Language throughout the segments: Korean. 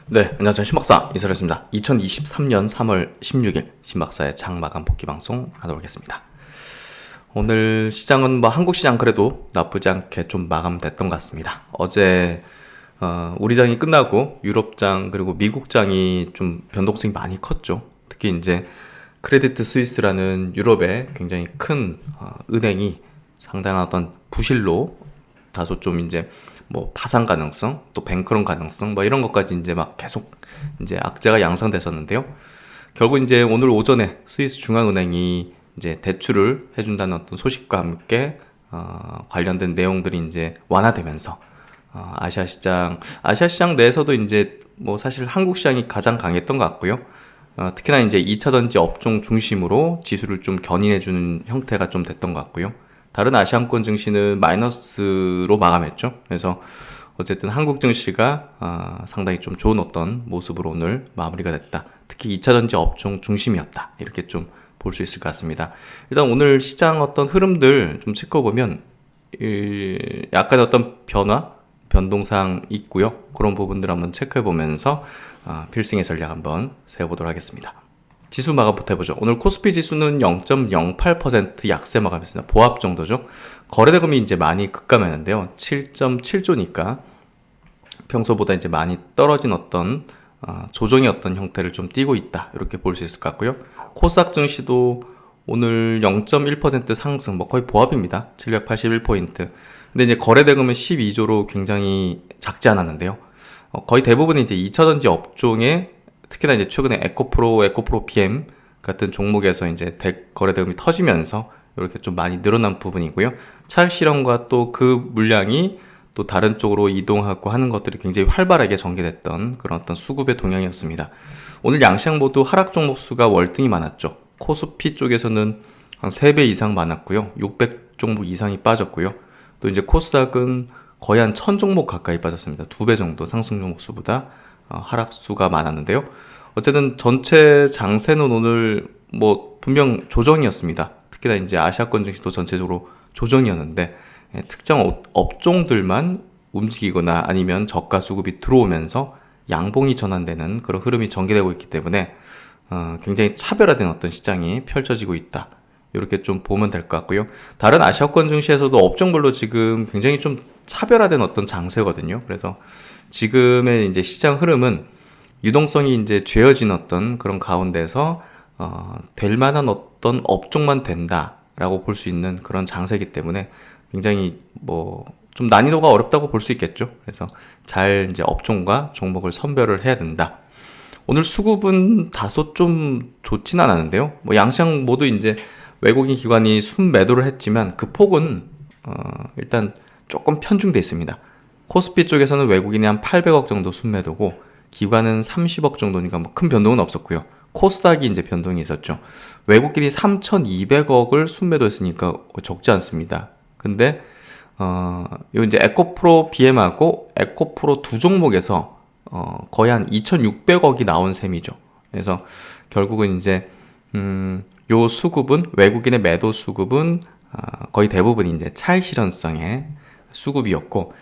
네, 안녕하세요. 신박사 이설했습니다. 2023년 3월 16일 신박사의 장마감 복귀 방송 하도록 하겠습니다. 오늘 시장은 한국 시장 그래도 나쁘지 않게 좀 마감됐던 것 같습니다. 어제 우리장이 끝나고 유럽장 그리고 미국장이 좀 변동성이 많이 컸죠. 특히 이제 크레디트 스위스라는 유럽의 굉장히 큰 은행이 상당한 어떤 부실로 다소 좀 이제 파산 가능성, 또 뱅크런 가능성, 이런 것까지 이제 계속 이제 악재가 양상됐었는데요. 결국 이제 오늘 오전에 스위스 중앙은행이 이제 대출을 해준다는 어떤 소식과 함께 관련된 내용들이 이제 완화되면서 아시아 시장 내에서도 이제 사실 한국 시장이 가장 강했던 것 같고요. 특히나 이제 2차 전지 업종 중심으로 지수를 좀 견인해주는 형태가 좀 됐던 것 같고요. 다른 아시안권 증시는 마이너스로 마감했죠. 그래서 어쨌든 한국 증시가 상당히 좀 좋은 어떤 모습으로 오늘 마무리가 됐다. 특히 2차 전지 업종 중심이었다. 이렇게 좀 볼 수 있을 것 같습니다. 일단 오늘 시장 어떤 흐름들 좀 짚어보면 약간 어떤 변동사항 있고요. 그런 부분들 한번 체크해보면서 필승의 전략 한번 세워보도록 하겠습니다. 지수 마감부터 해보죠. 오늘 코스피 지수는 0.08% 약세 마감했습니다. 보합 정도죠. 거래대금이 이제 많이 급감했는데요. 7.7조니까 평소보다 이제 많이 떨어진 어떤 조정의 어떤 형태를 좀 띠고 있다. 이렇게 볼 수 있을 것 같고요. 코스닥 증시도 오늘 0.1% 상승, 거의 보합입니다. 781포인트. 근데 이제 거래대금은 12조로 굉장히 작지 않았는데요. 거의 대부분 이제 2차전지 업종에 특히나 이제 최근에 에코프로 PM 같은 종목에서 이제 거래대금이 터지면서 이렇게 좀 많이 늘어난 부분이고요. 찰실험과 또 그 물량이 또 다른 쪽으로 이동하고 하는 것들이 굉장히 활발하게 전개됐던 그런 어떤 수급의 동향이었습니다. 오늘 양시장 모두 하락 종목 수가 월등히 많았죠. 코스피 쪽에서는 한 3배 이상 많았고요. 600 종목 이상이 빠졌고요. 또 이제 코스닥은 거의 한 1000 종목 가까이 빠졌습니다. 2배 정도 상승 종목 수보다 하락 수가 많았는데요. 어쨌든 전체 장세는 오늘 분명 조정이었습니다. 특히나 이제 아시아권 증시도 전체적으로 조정이었는데 특정 업종들만 움직이거나 아니면 저가 수급이 들어오면서 양봉이 전환되는 그런 흐름이 전개되고 있기 때문에 굉장히 차별화된 어떤 시장이 펼쳐지고 있다. 이렇게 좀 보면 될 것 같고요. 다른 아시아권 증시에서도 업종별로 지금 굉장히 좀 차별화된 어떤 장세거든요. 그래서 지금의 이제 시장 흐름은 유동성이 이제 죄어진 어떤 그런 가운데서 될 만한 어떤 업종만 된다라고 볼 수 있는 그런 장세이기 때문에 굉장히 좀 난이도가 어렵다고 볼 수 있겠죠. 그래서 잘 이제 업종과 종목을 선별을 해야 된다. 오늘 수급은 다소 좀 좋진 않았는데요. 양시장 모두 이제 외국인 기관이 순매도를 했지만 그 폭은 일단 조금 편중돼 있습니다. 코스피 쪽에서는 외국인이 한 800억 정도 순매도고 기관은 30억 정도니까 큰 변동은 없었고요. 코스닥이 이제 변동이 있었죠. 외국인이 3,200억을 순매도했으니까 적지 않습니다. 근데 요 이제 에코프로 BM하고 에코프로 두 종목에서 거의 한 2,600억이 나온 셈이죠. 그래서 결국은 이제 요 수급은 외국인의 매도 수급은 거의 대부분 이제 차익 실현성의 수급이었고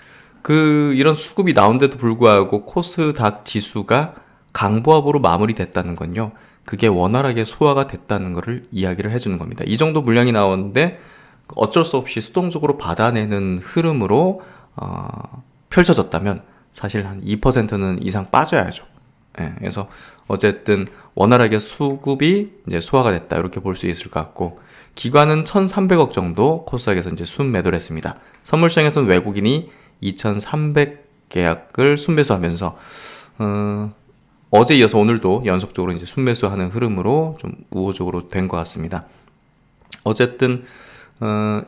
이런 수급이 나온데도 불구하고 코스닥 지수가 강보합으로 마무리됐다는 건요. 그게 원활하게 소화가 됐다는 것을 이야기를 해주는 겁니다. 이 정도 물량이 나오는데 어쩔 수 없이 수동적으로 받아내는 흐름으로 펼쳐졌다면 사실 한 2%는 이상 빠져야죠. 그래서 어쨌든 원활하게 수급이 이제 소화가 됐다 이렇게 볼 수 있을 것 같고 기관은 1,300억 정도 코스닥에서 이제 순매도를 했습니다. 선물시장에서는 외국인이 2,300계약을 순매수하면서 어제 이어서 오늘도 연속적으로 이제 순매수하는 흐름으로 좀 우호적으로 된 것 같습니다. 어쨌든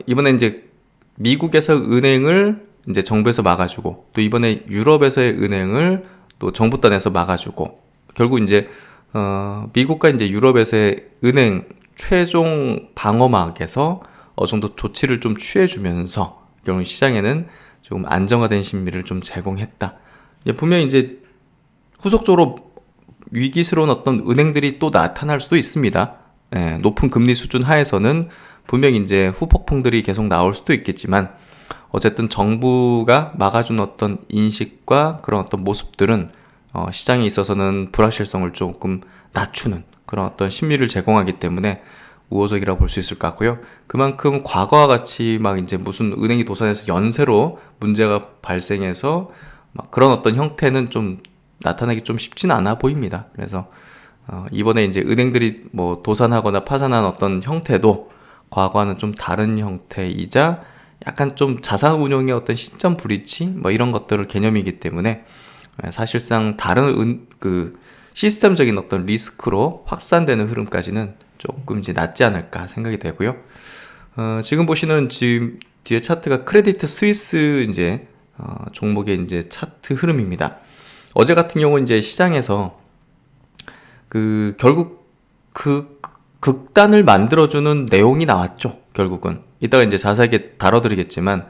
이번에 이제 미국에서 은행을 이제 정부에서 막아주고 또 이번에 유럽에서의 은행을 또 정부 단에서 막아주고 결국 이제 미국과 이제 유럽에서의 은행 최종 방어막에서 어느 정도 조치를 좀 취해주면서 결국 시장에는 조금 안정화된 심리를 좀 제공했다. 분명히 이제 후속적으로 위기스러운 어떤 은행들이 또 나타날 수도 있습니다. 높은 금리 수준 하에서는 분명히 이제 후폭풍들이 계속 나올 수도 있겠지만 어쨌든 정부가 막아준 어떤 인식과 그런 어떤 모습들은 시장에 있어서는 불확실성을 조금 낮추는 그런 어떤 심리를 제공하기 때문에 우호적이라고 볼 수 있을 것 같고요. 그만큼 과거와 같이 막 이제 무슨 은행이 도산해서 연쇄로 문제가 발생해서 막 그런 어떤 형태는 좀 나타나기 좀 쉽진 않아 보입니다. 그래서 이번에 이제 은행들이 뭐 도산하거나 파산한 어떤 형태도 과거와는 좀 다른 형태이자 약간 좀 자산 운용의 어떤 시점 불이치 뭐 이런 것들을 개념이기 때문에 사실상 다른 그 시스템적인 어떤 리스크로 확산되는 흐름까지는 조금 이제 낮지 않을까 생각이 되고요. 지금 보시는 지금 뒤에 차트가 크레디트 스위스 이제 종목의 이제 차트 흐름입니다. 어제 같은 경우 이제 시장에서 결국 극단을 만들어주는 내용이 나왔죠. 결국은 이따가 이제 자세하게 다뤄드리겠지만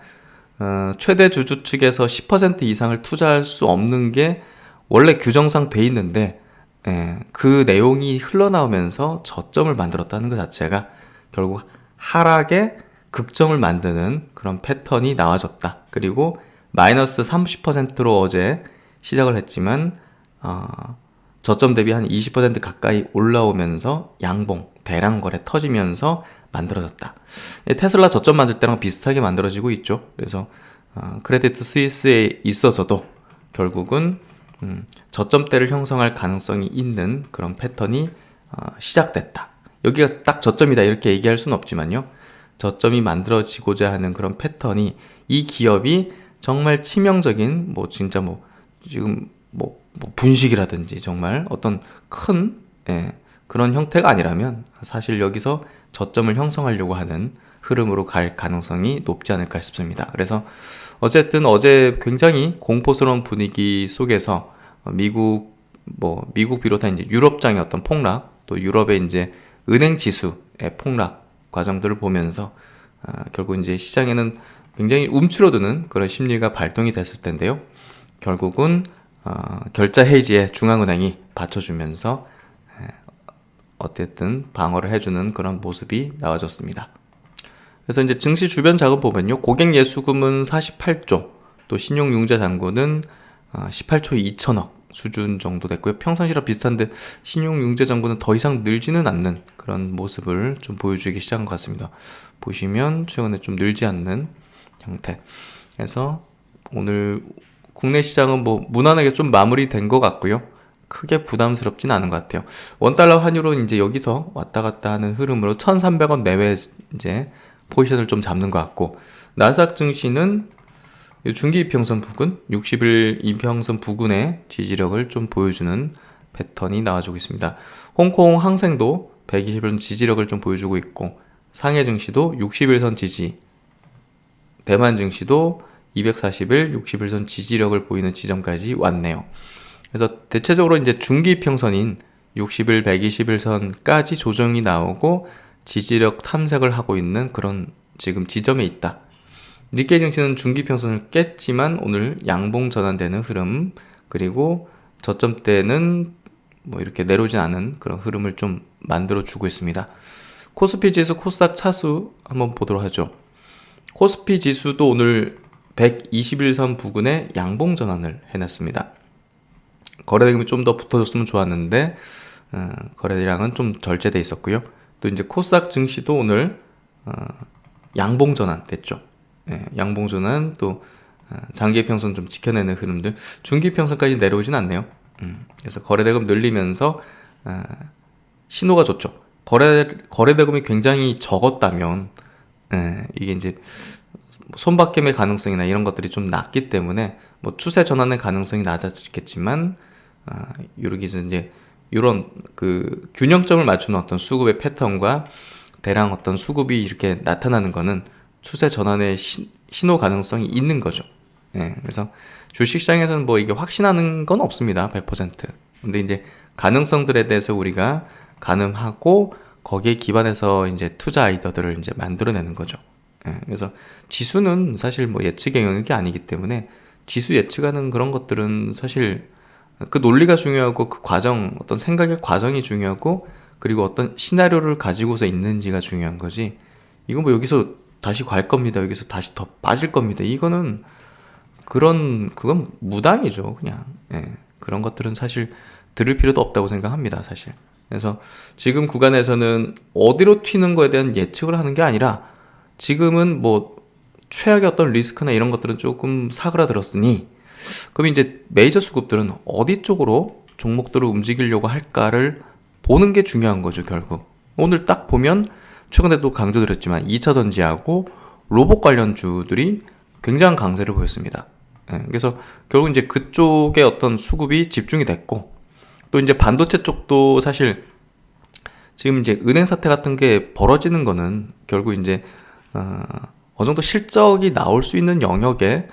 최대 주주 측에서 10% 이상을 투자할 수 없는 게 원래 규정상 돼 있는데 그 내용이 흘러나오면서 저점을 만들었다는 것 자체가 결국 하락에 극점을 만드는 그런 패턴이 나와줬다. 그리고 마이너스 30%로 어제 시작을 했지만 저점 대비 한 20% 가까이 올라오면서 양봉, 대량 거래 터지면서 만들어졌다. 테슬라 저점 만들 때랑 비슷하게 만들어지고 있죠. 그래서 크레디트 스위스에 있어서도 결국은 저점대를 형성할 가능성이 있는 그런 패턴이 시작됐다. 여기가 딱 저점이다 이렇게 얘기할 수는 없지만요. 저점이 만들어지고자 하는 그런 패턴이 이 기업이 정말 치명적인 진짜 지금 분식이라든지 정말 어떤 큰 그런 형태가 아니라면 사실 여기서 저점을 형성하려고 하는 흐름으로 갈 가능성이 높지 않을까 싶습니다. 그래서 어쨌든 어제 굉장히 공포스러운 분위기 속에서 미국 비롯한 이제 유럽장의 어떤 폭락, 또 유럽의 이제 은행 지수의 폭락 과정들을 보면서 결국 이제 시장에는 굉장히 움츠러드는 그런 심리가 발동이 됐을 텐데요. 결국은 결자 해지에 중앙은행이 받쳐주면서 어쨌든 방어를 해주는 그런 모습이 나와줬습니다. 그래서 이제 증시 주변 자금 보면요. 고객 예수금은 48조, 또 신용융자 잔고는 18조 2천억 수준 정도 됐고요. 평상시랑 비슷한데 신용융자 잔고는 더 이상 늘지는 않는 그런 모습을 좀 보여주기 시작한 것 같습니다. 보시면 최근에 좀 늘지 않는 형태. 그래서 오늘 국내 시장은 무난하게 좀 마무리된 것 같고요. 크게 부담스럽진 않은 것 같아요. 원달러 환율은 이제 여기서 왔다 갔다 하는 흐름으로 1,300원 내외 이제 포지션을 좀 잡는 것 같고, 나스닥 증시는 중기 이평선 부근, 60일 이평선 부근의 지지력을 좀 보여주는 패턴이 나와주고 있습니다. 홍콩 항생도 120일 지지력을 좀 보여주고 있고, 상해 증시도 60일선 지지, 대만 증시도 240일 60일선 지지력을 보이는 지점까지 왔네요. 그래서 대체적으로 이제 중기 평선인 60일, 120일선까지 조정이 나오고 지지력 탐색을 하고 있는 그런 지금 지점에 있다. 니케이 증시는 중기 평선을 깼지만 오늘 양봉 전환되는 흐름, 그리고 저점대는 이렇게 내려오진 않은 그런 흐름을 좀 만들어 주고 있습니다. 코스피 지수, 코스닥 차수 한번 보도록 하죠. 코스피 지수도 오늘 121선 부근에 양봉 전환을 해놨습니다. 거래대금이 좀 더 붙어줬으면 좋았는데 거래량은 좀 절제돼 있었고요. 또 이제 코스닥 증시도 오늘 양봉 전환 됐죠. 양봉 전환, 또 장기 평선 좀 지켜내는 흐름들, 중기 평선까지 내려오진 않네요. 그래서 거래대금 늘리면서 신호가 좋죠. 거래대금이 굉장히 적었다면 이게 이제 손바뀜의 가능성이나 이런 것들이 좀 낮기 때문에 추세 전환의 가능성이 낮아지겠지만 이렇게 이제 이런 그 균형점을 맞추는 어떤 수급의 패턴과 대량 어떤 수급이 이렇게 나타나는 거는 추세 전환의 신호 가능성이 있는 거죠. 그래서 주식시장에서는 이게 확신하는 건 없습니다. 100%. 근데 이제 가능성들에 대해서 우리가 가늠하고 거기에 기반해서 이제 투자 아이디어들을 이제 만들어내는 거죠. 그래서 지수는 사실 예측의 영역이 아니기 때문에 지수 예측하는 그런 것들은 사실 그 논리가 중요하고 그 과정, 어떤 생각의 과정이 중요하고, 그리고 어떤 시나리오를 가지고서 있는지가 중요한 거지. 이건 여기서 다시 갈 겁니다. 여기서 다시 더 빠질 겁니다. 이거는 그건 무당이죠, 그냥. 그런 것들은 사실 들을 필요도 없다고 생각합니다, 사실. 그래서 지금 구간에서는 어디로 튀는 거에 대한 예측을 하는 게 아니라 지금은 뭐 최악의 어떤 리스크나 이런 것들은 조금 사그라들었으니 그럼 이제 메이저 수급들은 어디 쪽으로 종목들을 움직이려고 할까를 보는 게 중요한 거죠, 결국. 오늘 딱 보면 최근에도 강조드렸지만 2차 전지하고 로봇 관련주들이 굉장한 강세를 보였습니다. 그래서 결국 이제 그쪽에 어떤 수급이 집중이 됐고, 또 이제 반도체 쪽도 사실 지금 이제 은행 사태 같은 게 벌어지는 거는 결국 이제 어느 정도 실적이 나올 수 있는 영역에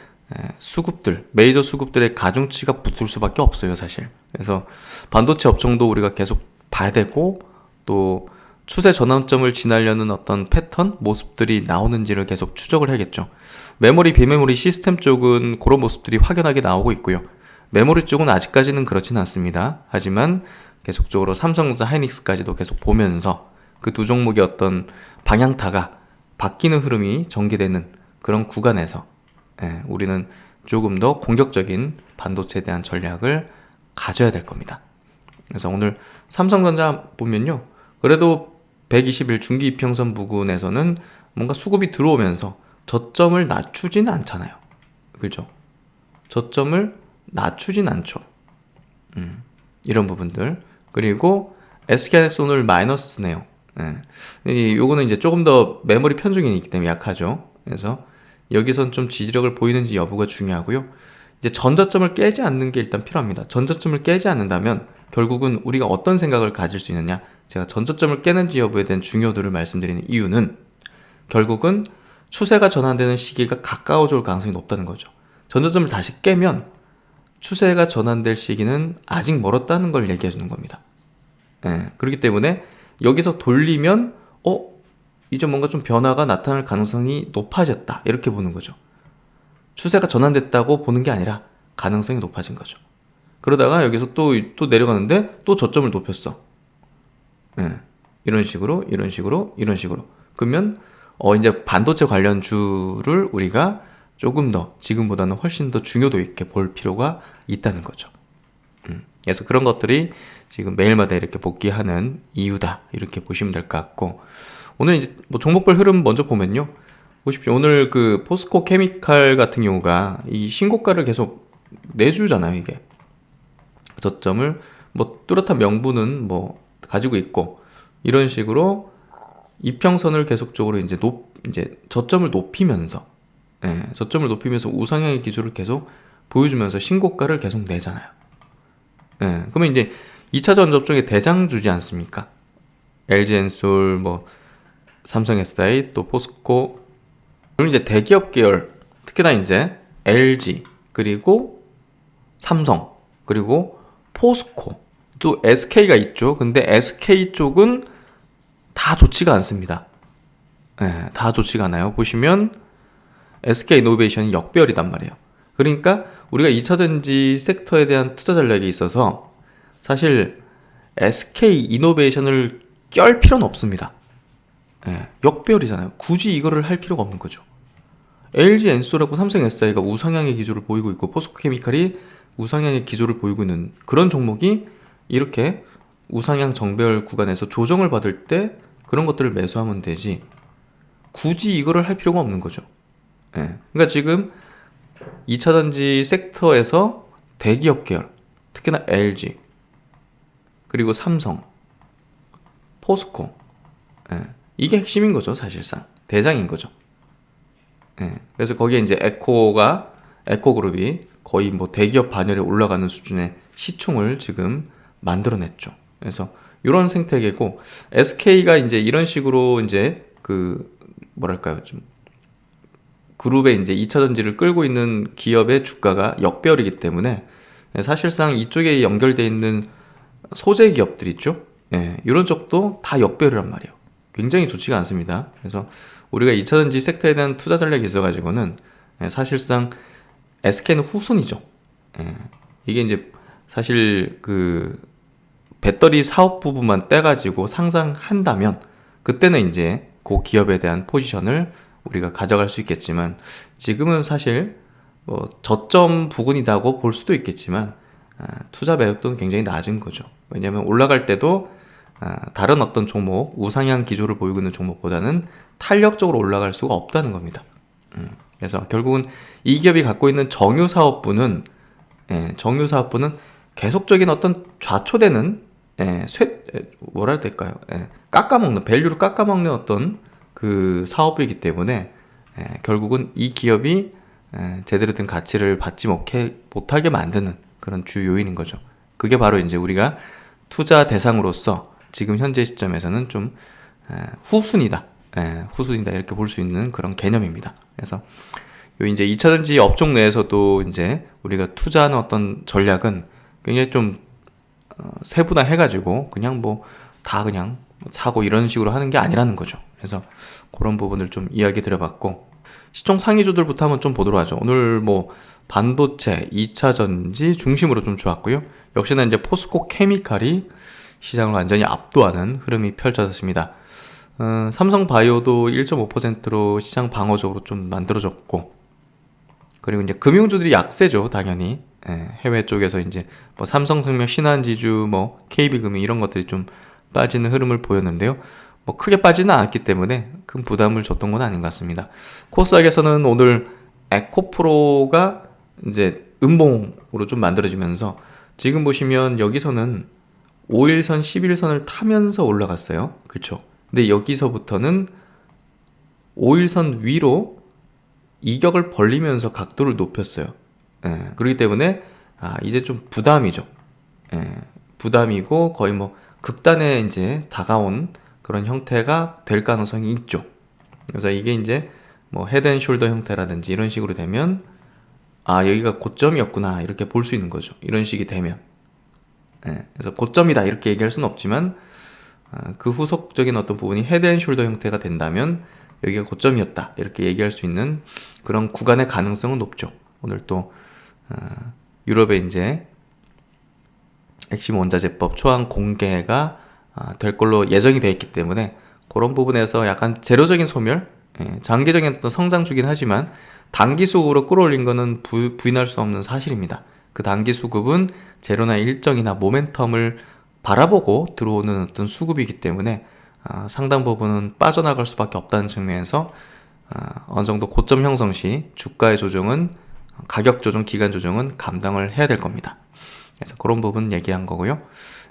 수급들, 메이저 수급들의 가중치가 붙을 수밖에 없어요, 사실. 그래서 반도체 업종도 우리가 계속 봐야 되고, 또 추세 전환점을 지나려는 어떤 패턴, 모습들이 나오는지를 계속 추적을 해야겠죠. 메모리, 비메모리 시스템 쪽은 그런 모습들이 확연하게 나오고 있고요. 메모리 쪽은 아직까지는 그렇진 않습니다. 하지만 계속적으로 삼성전자, 하이닉스까지도 계속 보면서 그 두 종목의 어떤 방향타가 바뀌는 흐름이 전개되는 그런 구간에서 우리는 조금 더 공격적인 반도체에 대한 전략을 가져야 될 겁니다. 그래서 오늘 삼성전자 보면요, 그래도 121 중기 이평선 부근에서는 뭔가 수급이 들어오면서 저점을 낮추진 않잖아요. 그죠? 저점을 낮추진 않죠. 이런 부분들. 그리고 SK하이닉스 오늘 마이너스네요. 요거는 이제 조금 더 메모리 편중이기 때문에 약하죠. 그래서 여기선 좀 지지력을 보이는지 여부가 중요하고요. 이제 전저점을 깨지 않는 게 일단 필요합니다. 전저점을 깨지 않는다면 결국은 우리가 어떤 생각을 가질 수 있느냐, 제가 전저점을 깨는지 여부에 대한 중요도를 말씀드리는 이유는 결국은 추세가 전환되는 시기가 가까워질 가능성이 높다는 거죠. 전저점을 다시 깨면 추세가 전환될 시기는 아직 멀었다는 걸 얘기해 주는 겁니다. 그렇기 때문에 여기서 돌리면 이제 뭔가 좀 변화가 나타날 가능성이 높아졌다, 이렇게 보는 거죠. 추세가 전환됐다고 보는 게 아니라 가능성이 높아진 거죠. 그러다가 여기서 또 내려가는데 또 저점을 높였어. 이런 식으로 그러면 이제 반도체 관련주를 우리가 조금 더 지금보다는 훨씬 더 중요도 있게 볼 필요가 있다는 거죠. 그래서 그런 것들이 지금 매일마다 이렇게 복귀하는 이유다, 이렇게 보시면 될 것 같고, 오늘 이제 뭐 종목별 흐름 먼저 보면요, 보십시오. 오늘 그 포스코 케미칼 같은 경우가 이 신고가를 계속 내주잖아요. 이게 저점을 뭐 뚜렷한 명분은 뭐 가지고 있고, 이런 식으로 이평선을 계속적으로 이제 저점을 높이면서 우상향의 기조를 계속 보여주면서 신고가를 계속 내잖아요. 그러면 이제 2차전 접종의 대장주지 않습니까? LG엔솔, 뭐 삼성 SDI, 또 포스코, 그리고 이제 대기업 계열, 특히나 이제 LG, 그리고 삼성, 그리고 포스코, 또 SK가 있죠. 근데 SK 쪽은 다 좋지가 않습니다. 다 좋지가 않아요. 보시면 SK이노베이션이 역배열이단 말이에요. 그러니까 우리가 2차전지 섹터에 대한 투자 전략에 있어서 사실 SK이노베이션을 껴할 필요는 없습니다. 역배열이잖아요. 굳이 이거를 할 필요가 없는 거죠. LG엔솔하고 삼성 SDI가 우상향의 기조를 보이고 있고, 포스코케미칼이 우상향의 기조를 보이고 있는 그런 종목이 이렇게 우상향 정배열 구간에서 조정을 받을 때 그런 것들을 매수하면 되지, 굳이 이거를 할 필요가 없는 거죠. 그러니까 지금 2차전지 섹터에서 대기업 계열, 특히나 LG, 그리고 삼성, 포스코, 이게 핵심인 거죠. 사실상 대장인 거죠. 그래서 거기에 이제 에코그룹이 거의 뭐 대기업 반열에 올라가는 수준의 시총을 지금 만들어냈죠. 그래서 이런 생태계고, SK가 이제 이런 식으로 이제 좀 그룹의 이제 2차전지를 끌고 있는 기업의 주가가 역배열이기 때문에 사실상 이쪽에 연결되어 있는 소재 기업들 있죠. 이런 쪽도 다 역배열이란 말이에요. 굉장히 좋지가 않습니다. 그래서 우리가 2차전지 섹터에 대한 투자 전략이 있어가지고는 사실상 SK는 후순위죠. 이게 이제 사실 그 배터리 사업 부분만 떼가지고 상장한다면 그때는 이제 그 기업에 대한 포지션을 우리가 가져갈 수 있겠지만, 지금은 사실 저점 부근이라고 볼 수도 있겠지만 투자 매력도는 굉장히 낮은 거죠. 왜냐하면 올라갈 때도 다른 어떤 종목, 우상향 기조를 보이고 있는 종목보다는 탄력적으로 올라갈 수가 없다는 겁니다. 그래서 결국은 이 기업이 갖고 있는 정유사업부는 계속적인 어떤 좌초되는 뭐라 해야 될까요? 깎아먹는, 밸류를 깎아먹는 어떤 그 사업이기 때문에 결국은 이 기업이 제대로 된 가치를 받지 못하게 만드는 그런 주 요인인 거죠. 그게 바로 이제 우리가 투자 대상으로서 지금 현재 시점에서는 좀 후순위다. 후순위다 이렇게 볼 수 있는 그런 개념입니다. 그래서 요 이제 2차전지 업종 내에서도 이제 우리가 투자하는 어떤 전략은 굉장히 좀 세분화해가지고 그냥 뭐 다 그냥 사고 이런 식으로 하는 게 아니라는 거죠. 그래서 그런 부분을 좀 이야기 드려봤고, 시총 상위주들부터 한번 좀 보도록 하죠. 오늘 뭐 반도체, 2차전지 중심으로 좀 좋았고요. 역시나 이제 포스코 케미칼이 시장을 완전히 압도하는 흐름이 펼쳐졌습니다. 삼성바이오도 1.5%로 시장 방어적으로 좀 만들어졌고, 그리고 이제 금융주들이 약세죠, 당연히. 해외 쪽에서 이제 뭐 삼성생명, 신한지주, 뭐 KB금융 이런 것들이 좀 빠지는 흐름을 보였는데요. 뭐 크게 빠지는 않았기 때문에 큰 부담을 줬던 건 아닌 것 같습니다. 코스닥에서는 오늘 에코프로가 이제 음봉으로 좀 만들어지면서 지금 보시면 여기서는 5일선, 11선을 타면서 올라갔어요. 그렇죠? 근데 여기서부터는 5일선 위로 이격을 벌리면서 각도를 높였어요. 그렇기 때문에 이제 좀 부담이죠. 부담이고 거의 뭐 극단에 이제 다가온 그런 형태가 될 가능성이 있죠. 그래서 이게 이제 뭐 헤드앤숄더 형태라든지 이런 식으로 되면 여기가 고점이었구나 이렇게 볼 수 있는 거죠. 이런 식이 되면. 그래서 고점이다 이렇게 얘기할 수는 없지만 그 후속적인 어떤 부분이 헤드앤숄더 형태가 된다면 여기가 고점이었다 이렇게 얘기할 수 있는 그런 구간의 가능성은 높죠. 오늘 또 유럽에 이제 핵심 원자재법 초안 공개가 될 걸로 예정이 되어 있기 때문에 그런 부분에서 약간 재료적인 소멸, 장기적인 어떤 성장주긴 하지만 단기 수급으로 끌어올린 거는 부인할 수 없는 사실입니다. 그 단기 수급은 재료나 일정이나 모멘텀을 바라보고 들어오는 어떤 수급이기 때문에 상당 부분은 빠져나갈 수밖에 없다는 측면에서 어느 정도 고점 형성 시 주가의 조정은, 가격 조정, 기간 조정은 감당을 해야 될 겁니다. 그래서 그런 부분 얘기한 거고요.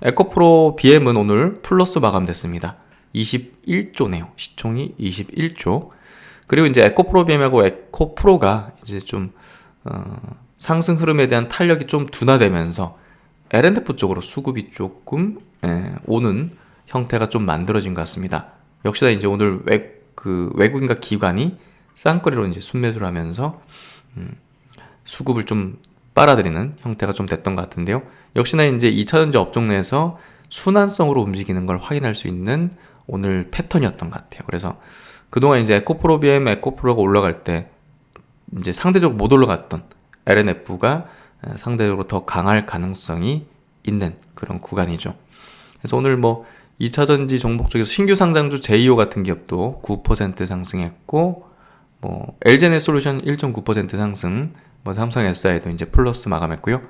에코프로 BM은 오늘 플러스 마감됐습니다. 21조네요. 시총이 21조. 그리고 이제 에코프로 BM하고 에코프로가 이제 좀 상승 흐름에 대한 탄력이 좀 둔화되면서 L&F 쪽으로 수급이 조금 오는 형태가 좀 만들어진 것 같습니다. 역시나 이제 오늘 외국인과 기관이 쌍거리로 이제 순매수를 하면서 수급을 좀 빨아들이는 형태가 좀 됐던 것 같은데요. 역시나 이제 2차전지 업종 내에서 순환성으로 움직이는 걸 확인할 수 있는 오늘 패턴이었던 것 같아요. 그래서 그동안 이제 에코프로 BM, 에코프로가 올라갈 때 이제 상대적으로 못 올라갔던 L&F가 상대적으로 더 강할 가능성이 있는 그런 구간이죠. 그래서 오늘 뭐 2차전지 종목 중에서 신규 상장주 제이오 같은 기업도 9% 상승했고, 뭐 LG에너솔루션 1.9% 상승, 뭐 삼성 SI도 이제 플러스 마감했고요.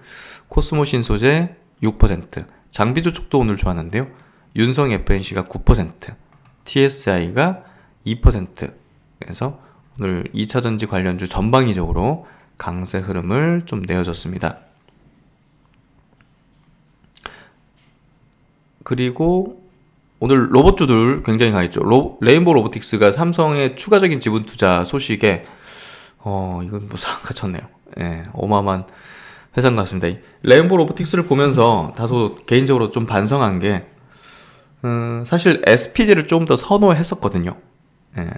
코스모 신소재 6%, 장비주 쪽도 오늘 좋았는데요. 윤성 FNC가 9%, TSI가 2%. 그래서 오늘 2차전지 관련주 전방위적으로 강세 흐름을 좀 내어줬습니다. 그리고 오늘 로봇주들 굉장히 강했죠. 레인보우 로보틱스가 삼성의 추가적인 지분 투자 소식에 이건 뭐 상가 쳤네요. 어마어마한 회상 같습니다. 레인보우 로보틱스를 보면서 다소 개인적으로 좀 반성한 게 사실 SPG를 좀 더 선호했었거든요.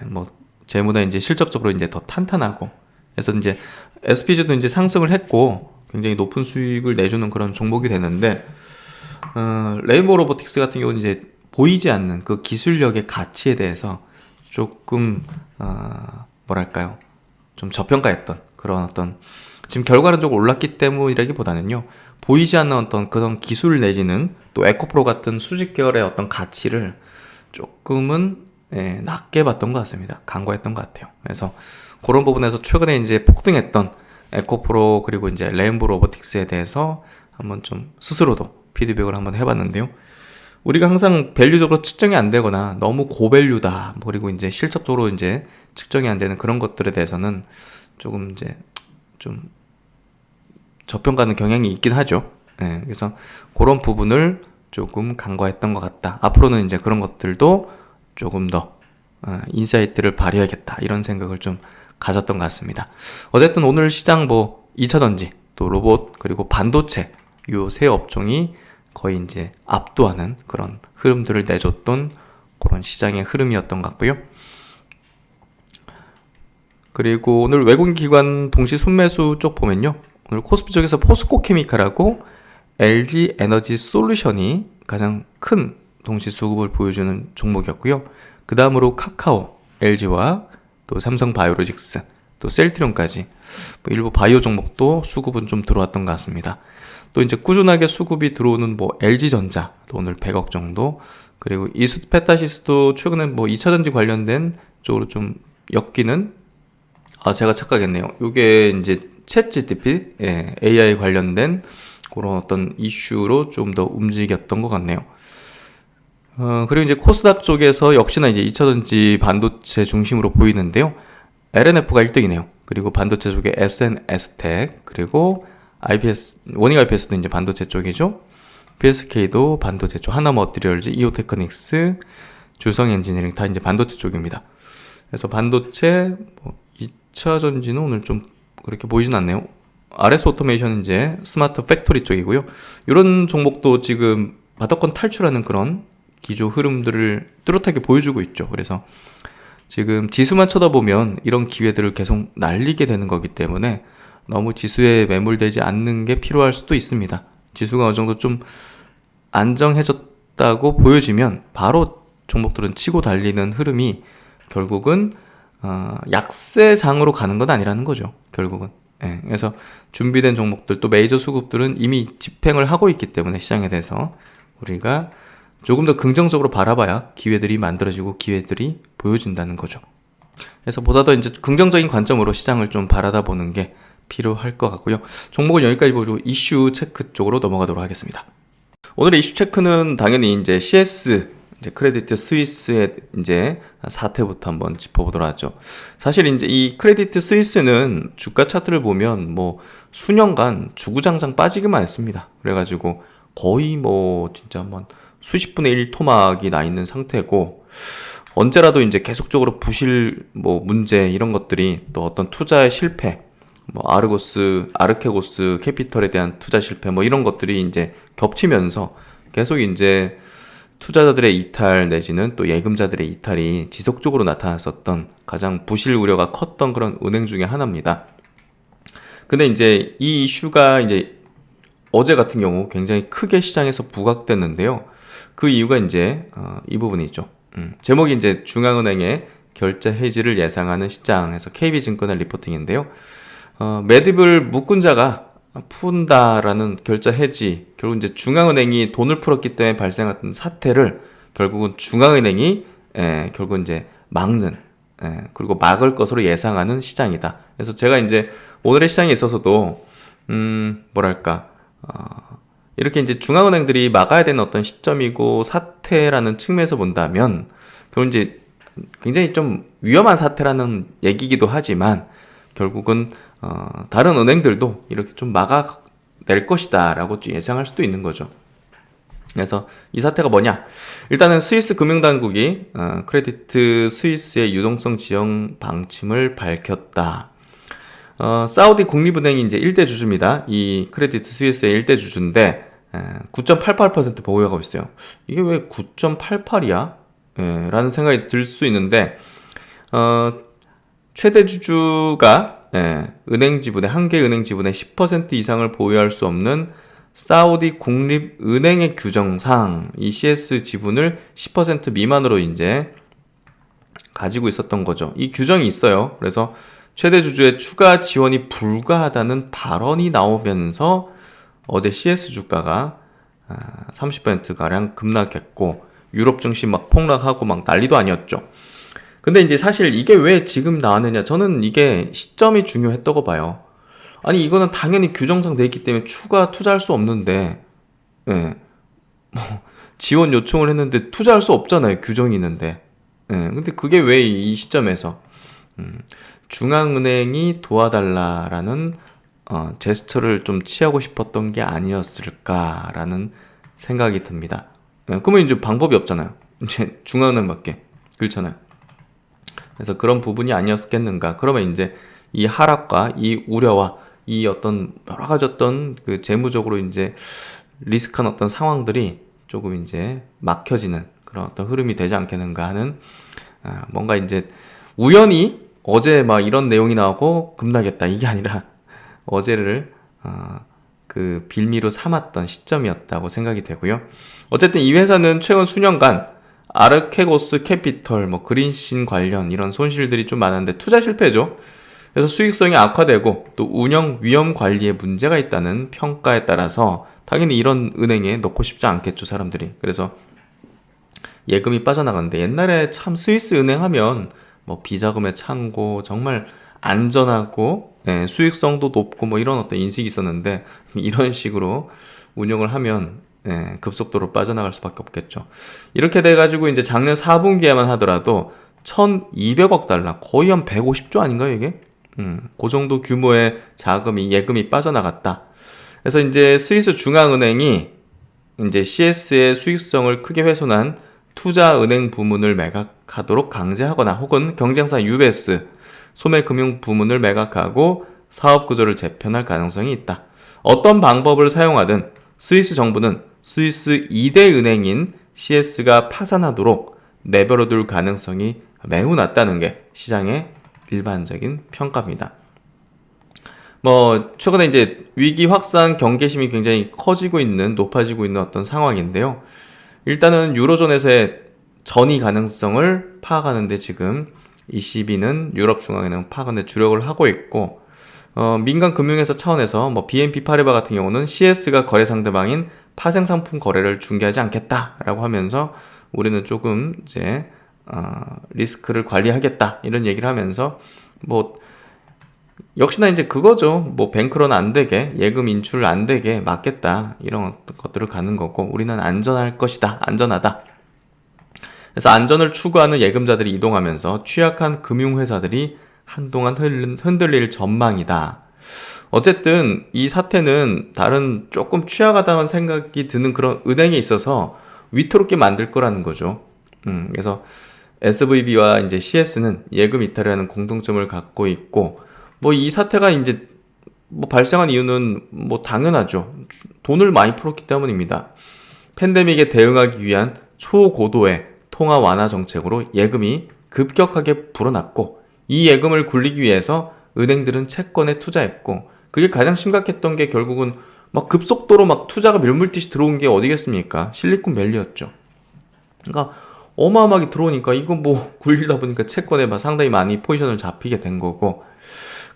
뭐 재무나 이제 실적적으로 이제 더 탄탄하고, 그래서 이제 SPG도 이제 상승을 했고 굉장히 높은 수익을 내주는 그런 종목이 됐는데, 레인보우 로보틱스 같은 경우는 이제 보이지 않는 그 기술력의 가치에 대해서 조금 뭐랄까요, 좀 저평가했던 그런 어떤, 지금 결과는 좀 올랐기 때문이라기보다는요, 보이지 않는 어떤 그런 기술 내지는 또 에코프로 같은 수직 계열의 어떤 가치를 조금은 낮게 봤던 것 같습니다. 간과했던 것 같아요. 그래서 그런 부분에서 최근에 이제 폭등했던 에코프로 그리고 이제 레인보우 로보틱스에 대해서 한번 좀 스스로도 피드백을 한번 해봤는데요. 우리가 항상 밸류적으로 측정이 안 되거나 너무 고밸류다, 그리고 이제 실적적으로 이제 측정이 안 되는 그런 것들에 대해서는 조금 이제 좀 저평가하는 경향이 있긴 하죠. 예, 그래서 그런 부분을 조금 간과했던 것 같다. 앞으로는 이제 그런 것들도 조금 더 인사이트를 발휘해야겠다, 이런 생각을 좀 가졌던 것 같습니다. 어쨌든 오늘 시장 2차전지, 또 로봇, 그리고 반도체, 요 세 업종이 거의 이제 압도하는 그런 흐름들을 내줬던 그런 시장의 흐름이었던 것 같고요. 그리고 오늘 외국인 기관 동시 순매수 쪽 보면요, 오늘 코스피 쪽에서 포스코 케미칼하고 LG 에너지 솔루션이 가장 큰 동시 수급을 보여주는 종목이었고요. 그 다음으로 카카오, LG와 또 삼성 바이오로직스, 또 셀트리온까지 일부 바이오 종목도 수급은 좀 들어왔던 것 같습니다. 또 이제 꾸준하게 수급이 들어오는 LG전자, 또 오늘 100억 정도, 그리고 이스페타시스도 최근에 2차전지 관련된 쪽으로 좀 엮이는, 제가 착각했네요. 요게 이제 챗GPT, AI 관련된 그런 어떤 이슈로 좀 더 움직였던 것 같네요. 그리고 이제 코스닥 쪽에서 역시나 이제 2차전지 반도체 중심으로 보이는데요. LNF가 1등이네요. 그리고 반도체 쪽에 SNS텍, 그리고 IPS, 워닝 IPS도 이제 반도체 쪽이죠. PSK도 반도체 쪽, 하나머티리얼즈, 이오테크닉스, 주성 엔지니어링 다 이제 반도체 쪽입니다. 그래서 반도체 2차전지는 오늘 좀 그렇게 보이진 않네요. RS 오토메이션은 이제 스마트 팩토리 쪽이고요. 이런 종목도 지금 바닥권 탈출하는 그런 기조 흐름들을 뚜렷하게 보여주고 있죠. 그래서 지금 지수만 쳐다보면 이런 기회들을 계속 날리게 되는 거기 때문에 너무 지수에 매몰되지 않는 게 필요할 수도 있습니다. 지수가 어느 정도 좀 안정해졌다고 보여지면 바로 종목들은 치고 달리는 흐름이 결국은 약세장으로 가는 건 아니라는 거죠. 결국은. 그래서 준비된 종목들, 또 메이저 수급들은 이미 집행을 하고 있기 때문에 시장에 대해서 우리가 조금 더 긍정적으로 바라봐야 기회들이 만들어지고 기회들이 보여진다는 거죠. 그래서 보다 더 이제 긍정적인 관점으로 시장을 좀 바라다 보는 게 필요할 것 같고요. 종목은 여기까지 보고 이슈 체크 쪽으로 넘어가도록 하겠습니다. 오늘의 이슈 체크는 당연히 이제 CS, 이제 크레디트 스위스의 이제 사태부터 한번 짚어보도록 하죠. 사실 이제 이 크레디트 스위스는 주가 차트를 보면 수년간 주구장창 빠지기만 했습니다. 그래가지고 거의 진짜 한번 수십 분의 1 토막이 나 있는 상태고, 언제라도 이제 계속적으로 부실 문제, 이런 것들이, 또 어떤 투자의 실패, 아르케고스 캐피털에 대한 투자 실패, 이런 것들이 이제 겹치면서 계속 이제 투자자들의 이탈 내지는 또 예금자들의 이탈이 지속적으로 나타났었던 가장 부실 우려가 컸던 그런 은행 중에 하나입니다. 근데 이제 이 이슈가 이제 어제 같은 경우 굉장히 크게 시장에서 부각됐는데요. 그 이유가 이제 이 부분이죠. 제목이 이제 중앙은행의 결제 해지를 예상하는 시장에서 KB증권의 리포팅인데요. 매듭을 묶은 자가 푼다라는 결제 해지, 결국 이제 중앙은행이 돈을 풀었기 때문에 발생했던 사태를 결국은 중앙은행이 결국 이제 막는, 그리고 막을 것으로 예상하는 시장이다. 그래서 제가 이제 오늘의 시장에 있어서도 이렇게 이제 중앙은행들이 막아야 되는 어떤 시점이고 사태라는 측면에서 본다면, 그건 이제 굉장히 좀 위험한 사태라는 얘기이기도 하지만, 결국은 다른 은행들도 이렇게 좀 막아낼 것이다 라고 예상할 수도 있는 거죠. 그래서 이 사태가 뭐냐? 일단은 스위스 금융당국이 크레디트 스위스의 유동성 지원 방침을 밝혔다. 사우디 국립은행이 이제 1대 주주입니다. 이 크레디트 스위스의 1대 주주인데 9.88% 보유하고 있어요. 이게 왜 9.88이야? 라는 생각이 들 수 있는데, 최대 주주가 은행 지분의, 한 개 은행 지분의 10% 이상을 보유할 수 없는 사우디 국립은행의 규정상 이 CS 지분을 10% 미만으로 이제 가지고 있었던 거죠. 이 규정이 있어요. 그래서 최대 주주의 추가 지원이 불가하다는 발언이 나오면서 어제 CS 주가가 30%가량 급락했고, 유럽 증시 폭락하고 난리도 아니었죠. 근데 이제 사실 이게 왜 지금 나왔느냐, 저는 이게 시점이 중요했다고 봐요. 아니 이거는 당연히 규정상 돼 있기 때문에 추가 투자할 수 없는데, 예, 뭐 지원 요청을 했는데 투자할 수 없잖아요. 규정이 있는데. 예, 근데 그게 왜 이 시점에서 중앙은행이 도와달라라는 제스처를 좀 취하고 싶었던 게 아니었을까라는 생각이 듭니다. 예, 그러면 이제 방법이 없잖아요. 이제 중앙은행밖에. 그렇잖아요. 그래서 그런 부분이 아니었겠는가. 그러면 이제 이 하락과 이 우려와 이 어떤 여러 가지 어떤 그 재무적으로 이제 리스크한 어떤 상황들이 조금 이제 막혀지는 그런 어떤 흐름이 되지 않겠는가 하는, 뭔가 이제 우연히 어제 막 이런 내용이 나오고 급락했다 이게 아니라 어제를 그 빌미로 삼았던 시점이었다고 생각이 되고요. 어쨌든 이 회사는 최근 수년간 아르케고스 캐피털, 뭐 그린신 관련 이런 손실들이 좀 많았는데 투자 실패죠. 그래서 수익성이 악화되고 또 운영 위험 관리에 문제가 있다는 평가에 따라서 당연히 이런 은행에 넣고 싶지 않겠죠, 사람들이. 그래서 예금이 빠져나가는데, 옛날에 참 스위스 은행 하면 뭐 비자금의 창고, 정말 안전하고, 예, 수익성도 높고 뭐 이런 어떤 인식이 있었는데, 이런 식으로 운영을 하면, 예, 급속도로 빠져나갈 수밖에 없겠죠. 이렇게 돼가지고 이제 작년 4분기에만 하더라도 1200억 달러, 거의 한 150조 아닌가요, 이게? 그 정도 규모의 자금이, 예금이 빠져나갔다. 그래서 이제 스위스 중앙은행이 이제 CS의 수익성을 크게 훼손한 투자은행 부문을 매각하도록 강제하거나 혹은 경쟁사 UBS, 소매금융 부문을 매각하고 사업 구조를 재편할 가능성이 있다. 어떤 방법을 사용하든 스위스 정부는 스위스 2대 은행인 CS가 파산하도록 내버려둘 가능성이 매우 낮다는 게 시장의 일반적인 평가입니다. 뭐 최근에 이제 위기 확산 경계심이 굉장히 높아지고 있는 어떤 상황인데요. 일단은 유로존에서의 전이 가능성을 파악하는데 지금 ECB는 유럽중앙은행 파악하는 데 주력을 하고 있고, 민간 금융회사 차원에서 뭐 BNP 파리바 같은 경우는 CS가 거래 상대방인 파생상품 거래를 중개하지 않겠다라고 하면서 우리는 조금 이제 리스크를 관리하겠다 이런 얘기를 하면서, 뭐 역시나 이제 그거죠. 뭐 뱅크런 안 되게, 예금 인출 안 되게 막겠다 이런 것들을 가는 거고, 우리는 안전할 것이다, 안전하다. 그래서 안전을 추구하는 예금자들이 이동하면서 취약한 금융회사들이 한동안 흔들릴 전망이다. 어쨌든 이 사태는 다른 조금 취약하다는 생각이 드는 그런 은행에 있어서 위태롭게 만들 거라는 거죠. 그래서 SVB와 이제 CS는 예금 이탈이라는 공통점을 갖고 있고, 뭐 이 사태가 이제 뭐 발생한 이유는 뭐 당연하죠. 돈을 많이 풀었기 때문입니다. 팬데믹에 대응하기 위한 초고도의 통화 완화 정책으로 예금이 급격하게 불어났고, 이 예금을 굴리기 위해서 은행들은 채권에 투자했고, 그게 가장 심각했던 게 결국은 막 급속도로 막 투자가 밀물듯이 들어온 게 어디겠습니까? 실리콘밸리였죠. 그러니까 어마어마하게 들어오니까 이거 뭐 굴리다 보니까 채권에 막 상당히 많이 포지션을 잡히게 된 거고,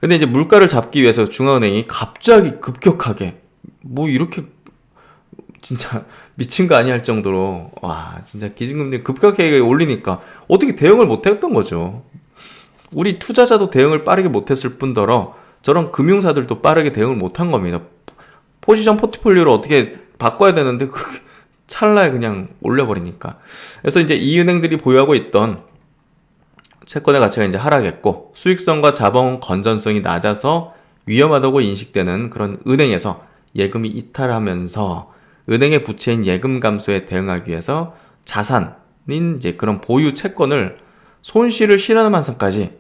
근데 이제 물가를 잡기 위해서 중앙은행이 갑자기 급격하게 뭐 이렇게 진짜 미친 거 아니야 할 정도로, 와 진짜 기준금리 급격하게 올리니까 어떻게 대응을 못했던 거죠. 우리 투자자도 대응을 빠르게 못했을 뿐더러 저런 금융사들도 빠르게 대응을 못한 겁니다. 포지션 포트폴리오를 어떻게 바꿔야 되는데 그게 찰나에 그냥 올려버리니까. 그래서 이제 이 은행들이 보유하고 있던 채권의 가치가 이제 하락했고, 수익성과 자본 건전성이 낮아서 위험하다고 인식되는 그런 은행에서 예금이 이탈하면서 은행의 부채인 예금 감소에 대응하기 위해서 자산인 이제 그런 보유 채권을 손실을 실현하면서까지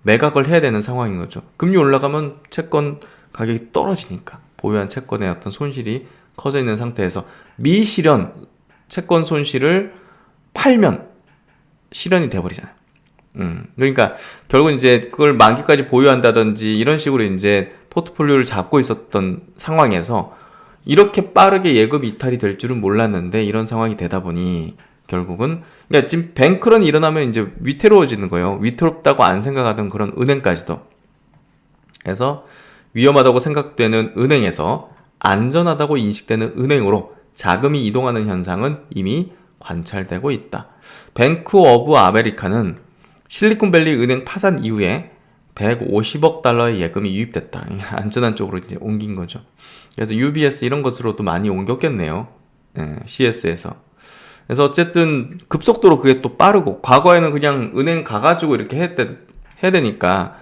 매각을 해야 되는 상황인 거죠. 금리 올라가면 채권 가격이 떨어지니까 보유한 채권의 어떤 손실이 커져 있는 상태에서 미실현 채권 손실을 팔면 실현이 돼버리잖아요. 그러니까 결국 이제 그걸 만기까지 보유한다든지 이런 식으로 이제 포트폴리오를 잡고 있었던 상황에서 이렇게 빠르게 예금 이탈이 될 줄은 몰랐는데 이런 상황이 되다 보니 결국은, 그러니까 지금 뱅크런이 일어나면 이제 위태로워지는 거예요. 위태롭다고 안 생각하던 그런 은행까지도. 그래서 위험하다고 생각되는 은행에서 안전하다고 인식되는 은행으로 자금이 이동하는 현상은 이미 관찰되고 있다. 뱅크 오브 아메리카는 실리콘밸리 은행 파산 이후에 150억 달러의 예금이 유입됐다. 안전한 쪽으로 이제 옮긴 거죠. 그래서 UBS 이런 것으로도 많이 옮겼겠네요. CS에서. 그래서 어쨌든 급속도로 그게 또 빠르고, 과거에는 그냥 은행 가가지고 이렇게 해야 되니까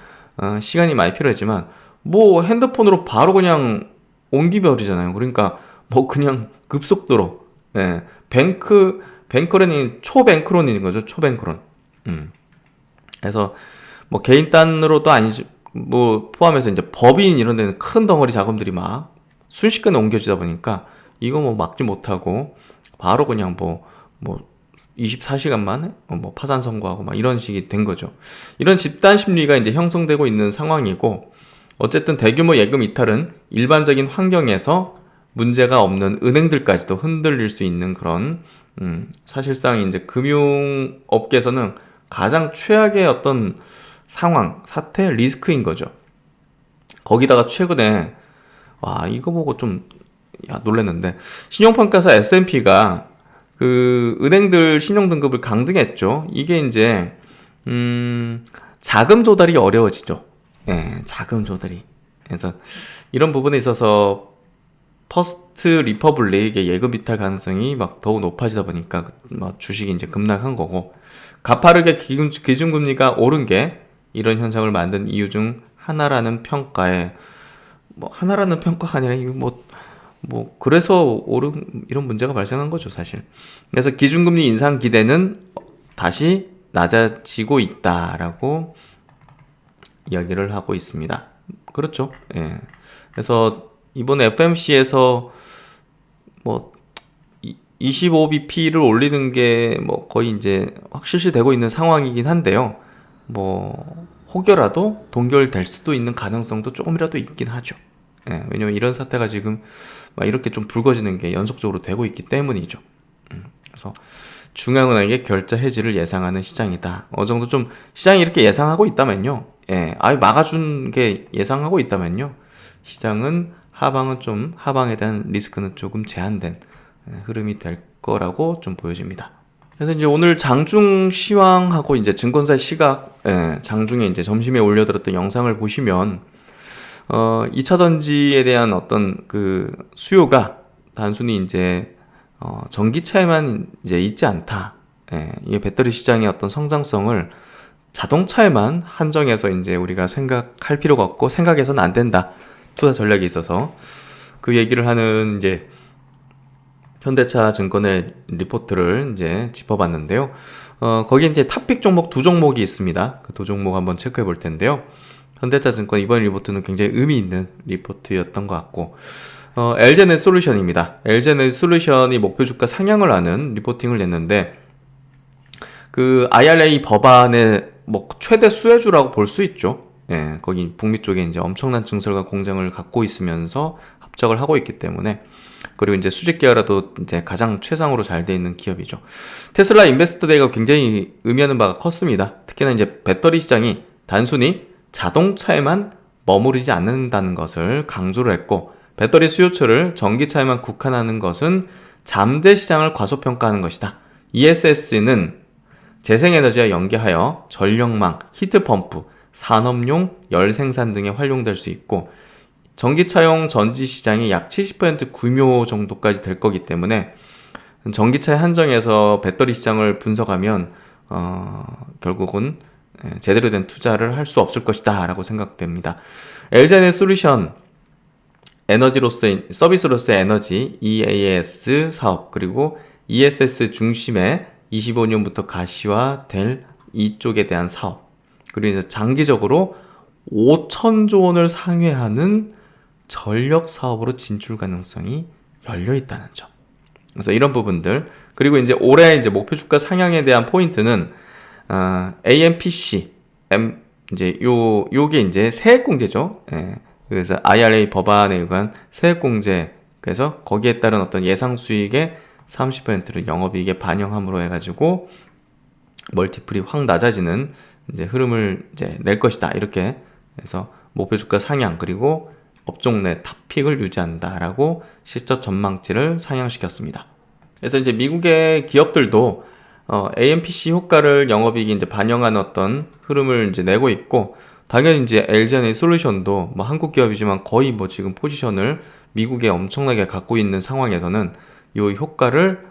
시간이 많이 필요했지만, 뭐 핸드폰으로 바로 그냥 옮기버리잖아요. 그러니까 뭐 그냥 급속도로, 뱅크론이 초뱅크론인 거죠. 초뱅크론. 그래서 뭐 개인 단으로도 아니지, 뭐 포함해서 이제 법인 이런 데는 큰 덩어리 자금들이 막 순식간에 옮겨지다 보니까 이거 뭐 막지 못하고 바로 그냥 뭐 24시간 만에 뭐 파산 선고하고 막 이런 식이 된 거죠. 이런 집단 심리가 이제 형성되고 있는 상황이고, 어쨌든 대규모 예금 이탈은 일반적인 환경에서 문제가 없는 은행들까지도 흔들릴 수 있는 그런, 사실상 이제 금융업계에서는 가장 최악의 어떤 상황, 사태, 리스크인 거죠. 거기다가 최근에 이거 보고 좀 놀랐는데, 신용평가사 S&P가 그 은행들 신용등급을 강등했죠. 이게 이제 자금 조달이 어려워지죠. 자금 조달이. 그래서 이런 부분에 있어서 퍼스트 리퍼블릭의 예금 이탈 가능성이 막 더욱 높아지다 보니까 막 주식이 이제 급락한 거고, 가파르게 기준금리가 오른 게 이런 현상을 만든 이유 중 하나라는 평가에, 하나라는 평가가 아니라 이거 그래서 이런 문제가 발생한 거죠, 사실. 그래서 기준금리 인상 기대는 다시 낮아지고 있다라고 이야기를 하고 있습니다. 그렇죠. 그래서 이번 FMC에서 25bp를 올리는 게 거의 이제 확실시 되고 있는 상황이긴 한데요. 혹여라도 동결될 수도 있는 가능성도 조금이라도 있긴 하죠. 왜냐면 이런 사태가 지금 이렇게 좀 불거지는 게 연속적으로 되고 있기 때문이죠. 그래서 중앙은행의 결제 해지를 예상하는 시장이다. 어느 정도 좀 시장이 이렇게 예상하고 있다면요. 아예 막아준 게 예상하고 있다면요. 시장은 하방에 대한 리스크는 조금 제한된 흐름이 될 거라고 좀 보여집니다. 그래서 이제 오늘 장중 시황하고 이제 증권사 시각, 장중에 이제 점심에 올려드렸던 영상을 보시면 2차 전지에 대한 어떤 그 수요가 단순히 이제 전기차에만 이제 있지 않다. 이게 배터리 시장의 어떤 성장성을 자동차에만 한정해서 이제 우리가 생각할 필요가 없고, 생각해서는 안 된다. 투자 전략이 있어서 그 얘기를 하는 이제 현대차 증권의 리포트를 이제 짚어봤는데요. 거기에 이제 탑픽 종목 두 종목이 있습니다. 그 두 종목 한번 체크해 볼 텐데요. 현대차 증권 이번 리포트는 굉장히 의미 있는 리포트였던 것 같고, LG에너지솔루션입니다. LG에너지솔루션이 목표 주가 상향을 하는 리포팅을 냈는데, 그 IRA 법안의 최대 수혜주라고 볼 수 있죠. 거기 북미 쪽에 이제 엄청난 증설과 공장을 갖고 있으면서 합작을 하고 있기 때문에, 그리고 이제 수직 계열화도 이제 가장 최상으로 잘 돼 있는 기업이죠. 테슬라 인베스터 데이가 굉장히 의미하는 바가 컸습니다. 특히나 이제 배터리 시장이 단순히 자동차에만 머무르지 않는다는 것을 강조를 했고, 배터리 수요처를 전기차에만 국한하는 것은 잠재 시장을 과소평가하는 것이다. ESS는 재생에너지와 연계하여 전력망, 히트펌프, 산업용 열 생산 등에 활용될 수 있고, 전기차용 전지 시장이 약 70% 규모 정도까지 될 거기 때문에 전기차에 한정해서 배터리 시장을 분석하면 결국은 제대로 된 투자를 할 수 없을 것이다 라고 생각됩니다. LG에너지솔루션 서비스로서의 에너지 EAS 사업, 그리고 ESS 중심의 25년부터 가시화될 이쪽에 대한 사업, 그리고 이제 장기적으로 5천조 원을 상회하는 전력 사업으로 진출 가능성이 열려 있다는 점. 그래서 이런 부분들, 그리고 이제 올해 이제 목표 주가 상향에 대한 포인트는 AMPC, 이제 요게 이제 세액공제죠. 그래서 IRA 법안에 의한 세액공제, 그래서 거기에 따른 어떤 예상 수익의 30%를 영업이익에 반영함으로 해가지고 멀티플이 확 낮아지는 이제 흐름을 이제 낼 것이다. 이렇게 해서 목표 주가 상향, 그리고 업종 내 탑픽을 유지한다라고 실적 전망치를 상향시켰습니다. 그래서 이제 미국의 기업들도 AMPC 효과를 영업이익에 이제 반영한 어떤 흐름을 이제 내고 있고, 당연히 이제 LG에너지 솔루션도 뭐 한국 기업이지만 거의 뭐 지금 포지션을 미국에 엄청나게 갖고 있는 상황에서는 이 효과를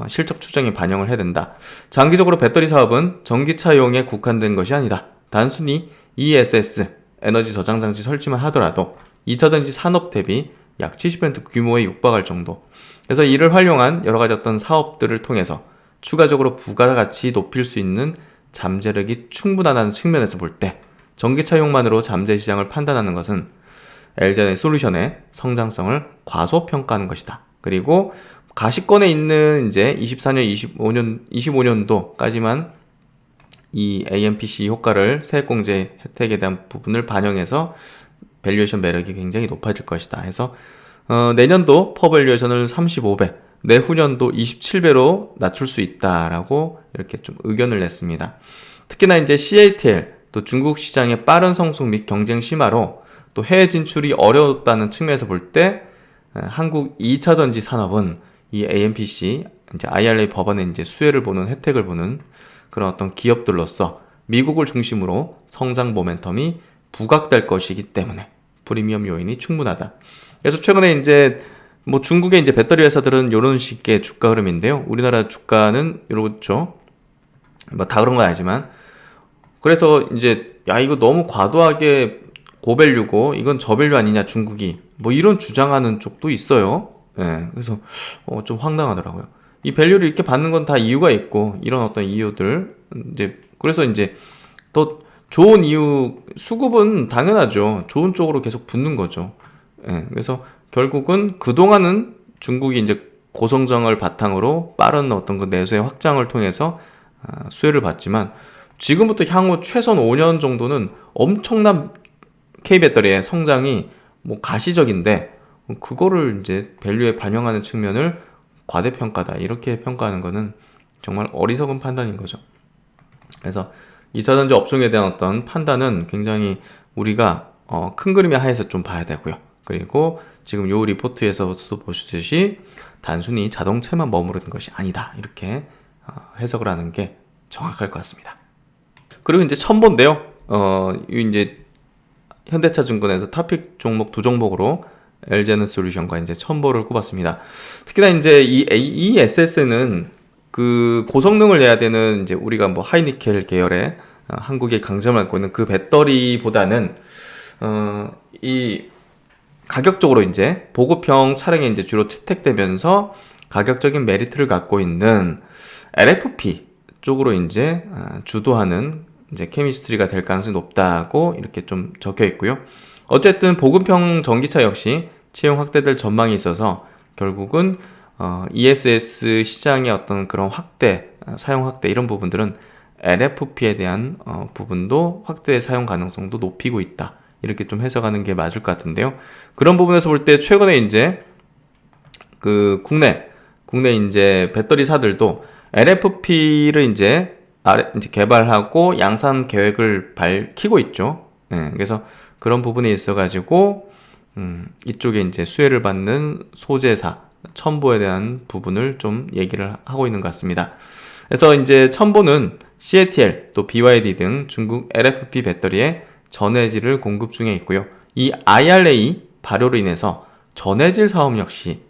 실적 추정에 반영을 해야 된다. 장기적으로 배터리 사업은 전기차용에 국한된 것이 아니다. 단순히 ESS 에너지 저장 장치 설치만 하더라도 2차 전지 산업 대비 약 70% 규모에 육박할 정도. 그래서 이를 활용한 여러 가지 어떤 사업들을 통해서 추가적으로 부가가치 높일 수 있는 잠재력이 충분하다는 측면에서 볼 때 전기차용만으로 잠재 시장을 판단하는 것은 LG에너지 솔루션의 성장성을 과소평가하는 것이다. 그리고 가시권에 있는 이제 24년, 25년도까지만 이 AMPC 효과를 세액공제 혜택에 대한 부분을 반영해서 밸류에이션 매력이 굉장히 높아질 것이다. 해서 내년도 퍼밸류에이션을 35배, 내후년도 27배로 낮출 수 있다라고 이렇게 좀 의견을 냈습니다. 특히나 이제 CATL 또 중국 시장의 빠른 성숙 및 경쟁 심화로 또 해외 진출이 어려웠다는 측면에서 볼 때 한국 2차 전지 산업은 이 AMPC 이제 IRA 법안의 이제 수혜를 보는 혜택을 보는 그런 어떤 기업들로서 미국을 중심으로 성장 모멘텀이 부각될 것이기 때문에 프리미엄 요인이 충분하다. 그래서 최근에 이제 뭐 중국의 이제 배터리 회사들은 이런 식의 주가 흐름인데요. 우리나라 주가는 이렇죠. 뭐 다 그런 건 아니지만 그래서 이제 야 이거 너무 과도하게 고밸류고 이건 저밸류 아니냐 중국이 뭐 이런 주장하는 쪽도 있어요. 예, 그래서 좀 황당하더라고요. 이 밸류를 이렇게 받는 건 다 이유가 있고 이런 어떤 이유들 이제 그래서 이제 또 좋은 이유 수급은 당연하죠. 좋은 쪽으로 계속 붙는 거죠. 예, 그래서 결국은 그동안은 중국이 이제 고성장을 바탕으로 빠른 어떤 그 내수의 확장을 통해서 수혜를 받지만 지금부터 향후 최소한 5년 정도는 엄청난 K배터리의 성장이 뭐 가시적인데 그거를 이제 밸류에 반영하는 측면을 과대평가다 이렇게 평가하는 거는 정말 어리석은 판단인 거죠. 그래서 2차전지 업종에 대한 어떤 판단은 굉장히 우리가 큰 그림의 하에서 좀 봐야 되고요. 그리고 지금 요 리포트에서도 보시듯이 단순히 자동차만 머무르는 것이 아니다 이렇게 해석을 하는 게 정확할 것 같습니다. 그리고 이제 첨보인데요. 이제 현대차증권에서 탑픽 종목 두 종목으로 LG에너지 솔루션과 이제 첨보를 꼽았습니다. 특히나 이제 이 ESS는 그 고성능을 내야 되는 이제 우리가 뭐 하이니켈 계열의 한국의 강점을 갖고 있는 그 배터리보다는 이 가격적으로 이제 보급형 차량에 이제 주로 채택되면서 가격적인 메리트를 갖고 있는 LFP 쪽으로 이제 주도하는 이제 케미스트리가 될 가능성이 높다고 이렇게 좀 적혀 있고요. 어쨌든 보급형 전기차 역시 채용 확대될 전망이 있어서 결국은 ESS 시장의 어떤 그런 확대, 사용 확대 이런 부분들은 LFP에 대한 부분도 확대 사용 가능성도 높이고 있다. 이렇게 좀 해석하는 게 맞을 것 같은데요. 그런 부분에서 볼 때 최근에 이제 그 국내 이제 배터리사들도 LFP를 이제 개발하고 양산 계획을 밝히고 있죠. 네, 그래서 그런 부분에 있어가지고 이쪽에 이제 수혜를 받는 소재사 첨보에 대한 부분을 좀 얘기를 하고 있는 것 같습니다. 그래서 이제 첨보는 CATL 또 BYD 등 중국 LFP 배터리에 전해질을 공급 중에 있고요. 이 IRA 발효로 인해서 전해질 사업 역시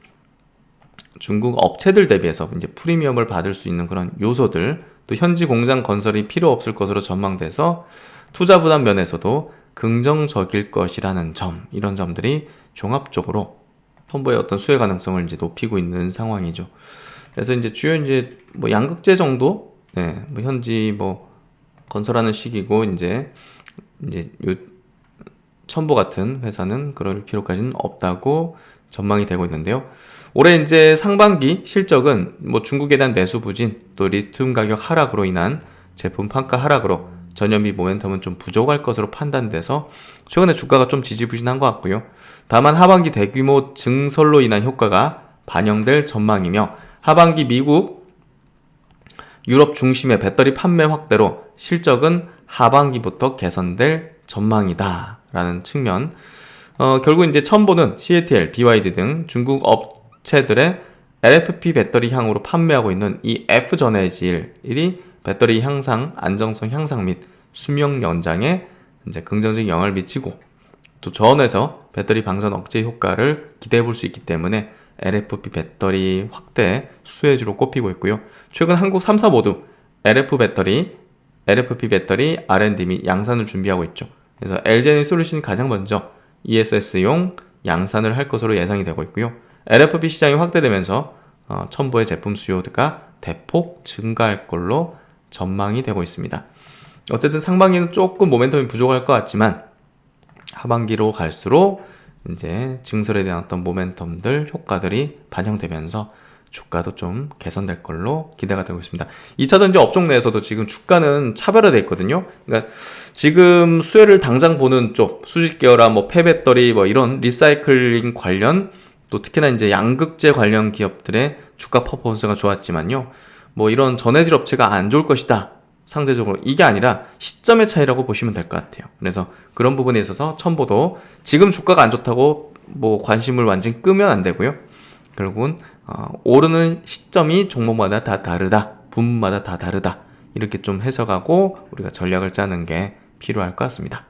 중국 업체들 대비해서 이제 프리미엄을 받을 수 있는 그런 요소들, 또 현지 공장 건설이 필요 없을 것으로 전망돼서 투자 부담 면에서도 긍정적일 것이라는 점, 이런 점들이 종합적으로 첨보의 어떤 수혜 가능성을 이제 높이고 있는 상황이죠. 그래서 이제 주요 이제 뭐 양극재 정도, 네, 뭐 현지 뭐 건설하는 시기고 이제 요 첨보 같은 회사는 그럴 필요까지는 없다고 전망이 되고 있는데요. 올해 이제 상반기 실적은 뭐 중국에 대한 내수 부진, 또 리튬 가격 하락으로 인한 제품 판가 하락으로 전년비 모멘텀은 좀 부족할 것으로 판단돼서 최근에 주가가 좀 지지부진한 것 같고요. 다만 하반기 대규모 증설로 인한 효과가 반영될 전망이며 하반기 미국, 유럽 중심의 배터리 판매 확대로 실적은 하반기부터 개선될 전망이다 라는 측면. 결국 이제 첨보는 CATL, BYD 등 중국 업체들의 LFP 배터리 향으로 판매하고 있는 이 F전해질이 배터리 향상, 안정성 향상 및 수명 연장에 이제 긍정적인 영향을 미치고 또 저온에서 배터리 방전 억제 효과를 기대해 볼 수 있기 때문에 LFP 배터리 확대 수혜주로 꼽히고 있고요. 최근 한국 3사 모두 LFP 배터리 R&D 및 양산을 준비하고 있죠. 그래서 LG에너지솔루션이 가장 먼저 ESS용 양산을 할 것으로 예상이 되고 있고요. LFP 시장이 확대되면서 첨보의 제품 수요가 대폭 증가할 걸로 전망이 되고 있습니다. 어쨌든 상반기는 조금 모멘텀이 부족할 것 같지만 하반기로 갈수록 이제 증설에 대한 어떤 모멘텀들 효과들이 반영되면서 주가도 좀 개선될 걸로 기대가 되고 있습니다. 2차전지 업종 내에서도 지금 주가는 차별화되어 있거든요. 그러니까 지금 수혜를 당장 보는 쪽 수직 계열화, 뭐 폐배터리, 뭐 이런 리사이클링 관련 또 특히나 이제 양극재 관련 기업들의 주가 퍼포먼스가 좋았지만요. 뭐 이런 전해질 업체가 안 좋을 것이다. 상대적으로 이게 아니라 시점의 차이라고 보시면 될 것 같아요. 그래서 그런 부분에 있어서 첨보도 지금 주가가 안 좋다고 뭐 관심을 완전히 끄면 안 되고요. 결국은 오르는 시점이 종목마다 다 다르다, 분마다 다 다르다 이렇게 좀 해석하고 우리가 전략을 짜는 게 필요할 것 같습니다.